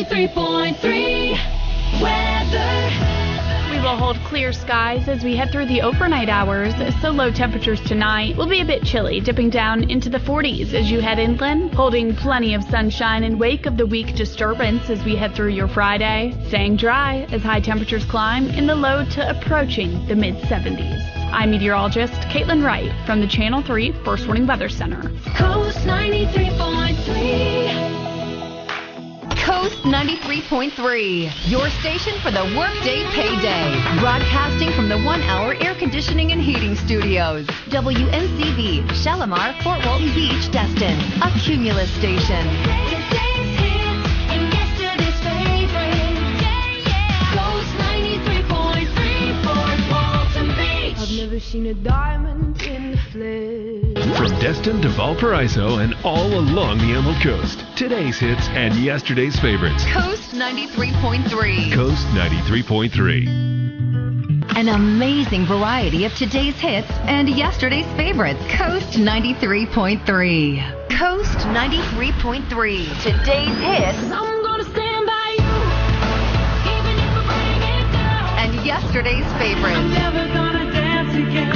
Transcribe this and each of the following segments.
93.3 weather. We will hold clear skies as we head through the overnight hours, so low temperatures tonight will be a bit chilly, dipping down into the 40s as you head inland, holding plenty of sunshine in wake of the weak disturbance as we head through your Friday, staying dry as high temperatures climb in the low to approaching the mid-70s. I'm meteorologist Caitlin Wright from the Channel 3 First Warning Weather Center. Coast 93.3. Coast 93.3, your station for the Workday Payday. Broadcasting from the 1 Hour Air Conditioning and Heating Studios. WNCV, Shalimar, Fort Walton Beach, Destin. A Cumulus station. Today's hits and yesterday's favorite. Coast 93.3 Fort Walton Beach. I've never seen a diamond in the flesh. From Destin to Valparaiso and all along the Emerald Coast. Today's hits and yesterday's favorites. Coast 93.3. Coast 93.3. An amazing variety of today's hits and yesterday's favorites. Coast 93.3. Coast 93.3. Today's hits I'm gonna stand by you, even if I bring it down. and yesterday's favorites. Never gonna dance again.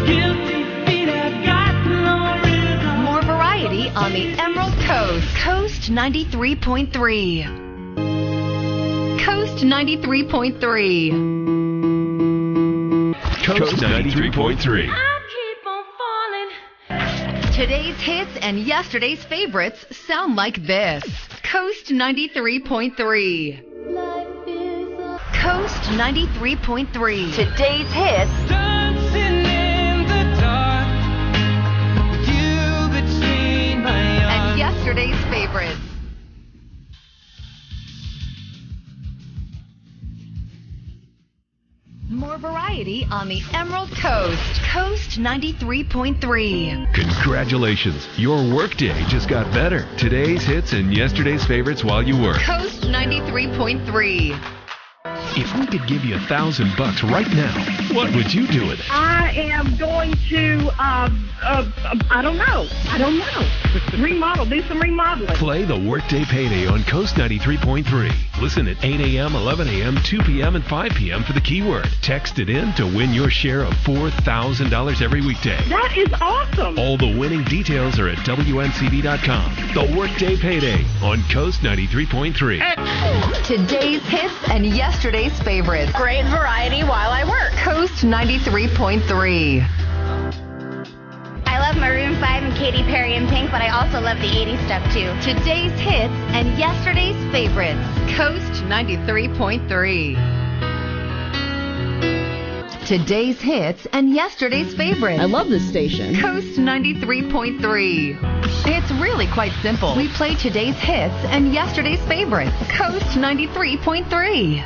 Guilty feet have got no rhythm. More variety on the Emerald Coast. Coast 93.3. Coast 93.3. Coast 93.3. I keep on falling. Today's hits and yesterday's favorites sound like this. Coast 93.3. Life is a Coast 93.3. Today's hits dancing in the dark. You between my and yesterday's favorites. More variety on the Emerald Coast. Coast 93.3. Congratulations. Your workday just got better. Today's hits and yesterday's favorites while you work. Coast 93.3. If we could give you $1,000 right now, what would you do with it? I am going to, I don't know. Remodel, do some remodeling. Play the Workday Payday on Coast 93.3. Listen at 8 a.m., 11 a.m., 2 p.m., and 5 p.m. for the keyword. Text it in to win your share of $4,000 every weekday. That is awesome. All the winning details are at WNCV.com. The Workday Payday on Coast 93.3. Today's hits and yesterday's favorites. Great variety while I work. Coast 93.3. I love Maroon 5 and Katy Perry and Pink, but I also love the 80s stuff too. Today's hits and yesterday's favorites. Coast 93.3. Today's hits and yesterday's favorites. I love this station. Coast 93.3. It's really quite simple. We play today's hits and yesterday's favorites. Coast 93.3.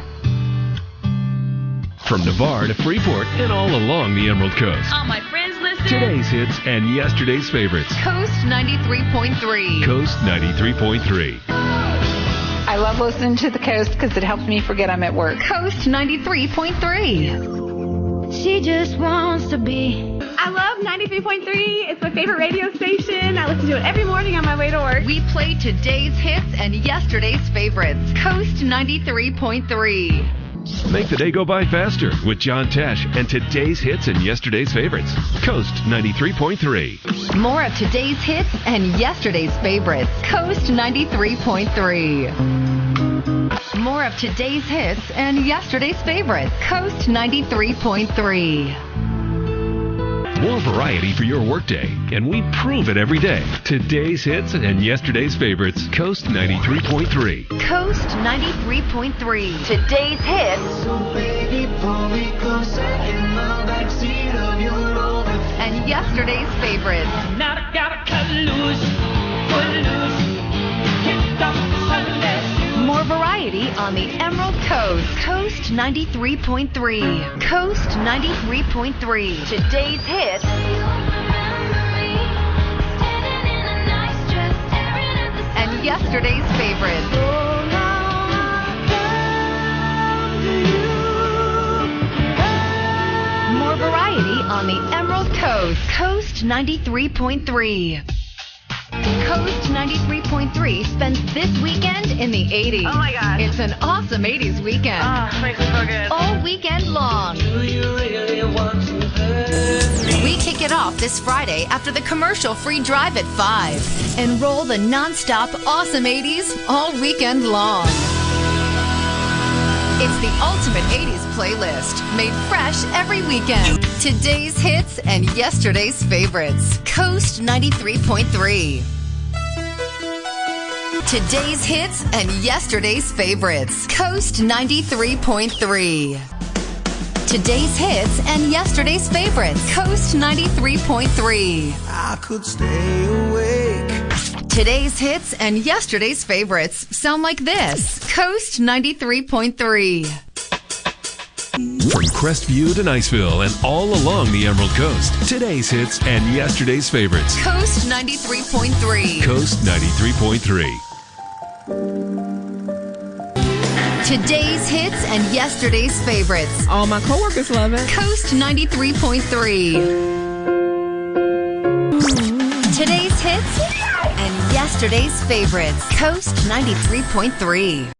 From Navarre to Freeport and all along the Emerald Coast. All my friends listen. Today's hits and yesterday's favorites. Coast 93.3. Coast 93.3. I love listening to the Coast because it helps me forget I'm at work. Coast 93.3. She just wants to be. I love 93.3. It's my favorite radio station. I listen to it every morning on my way to work. We play today's hits and yesterday's favorites. Coast 93.3. Make the day go by faster with John Tesh and today's hits and yesterday's favorites. Coast 93.3. More of today's hits and yesterday's favorites. Coast 93.3. More of today's hits and yesterday's favorites. Coast 93.3. More variety for your workday, and we prove it every day. Today's hits and yesterday's favorites. Coast 93.3. Coast 93.3. Today's hits So baby, pull me closer in the backseat of your Rover. and yesterday's favorites. Now I gotta cut loose, kick off the Sunday shoes. More variety on the Emerald Coast. Coast 93.3. Coast 93.3. Today's hits and yesterday's favorites. More variety on the Emerald Coast. Coast 93.3. Coast 93.3 spends this weekend in the 80s. Oh my gosh. It's an awesome 80s weekend. Makes me so good. All weekend long. We kick it off this Friday after the commercial-free drive at 5 and roll the non-stop awesome 80s all weekend long. It's the ultimate 80s playlist, made fresh every weekend. Today's hits and yesterday's favorites. Coast 93.3. Today's hits and yesterday's favorites. Coast 93.3. Today's hits and yesterday's favorites. Coast 93.3. I could stay awake. Today's hits and yesterday's favorites sound like this. Coast 93.3. From Crestview to Niceville and all along the Emerald Coast. Today's hits and yesterday's favorites. Coast 93.3. Coast 93.3. Today's hits and yesterday's favorites. All my coworkers love it. Coast 93.3. Today's hits and yesterday's favorites. Coast 93.3.